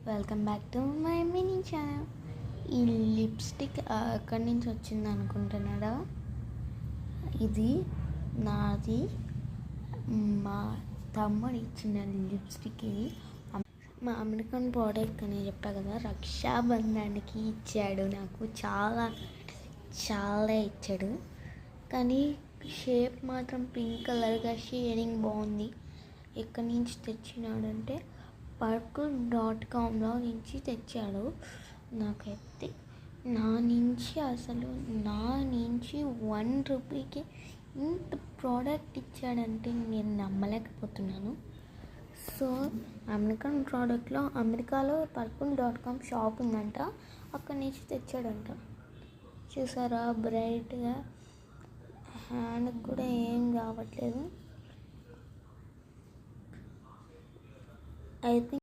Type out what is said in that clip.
Welcome back to my mini channel. ఈ lipstick ఎక్కడి నుంచి వచ్చింది అనుకుంటున్నారా? ఇది నాది మా తమ్ముడు ఇచ్చిన లిప్స్టిక్. ఇది మా అమెరికన్ ప్రోడక్ట్ అని చెప్పా కదా, రక్షాబంధానికి ఇచ్చాడు. నాకు చాలా చాలా ఇచ్చాడు, కానీ షేప్ మాత్రం పింక్ కలర్గా షేడింగ్ బాగుంది. ఎక్కడి నుంచి తెచ్చినాడంటే purple.comలో నుంచి తెచ్చాడు. నాకైతే నా నుంచి 1 రూపీకి ఇంత ప్రోడక్ట్ ఇచ్చాడంటే నేను నమ్మలేకపోతున్నాను. సో అమెరికన్ ప్రోడక్ట్లో అమెరికాలో purple.com షాప్ ఉందంట, అక్కడి నుంచి తెచ్చాడంట. చూసారా, బ్రైట్గా హ్యాండ్కి కూడా ఏం కావట్లేదు. I think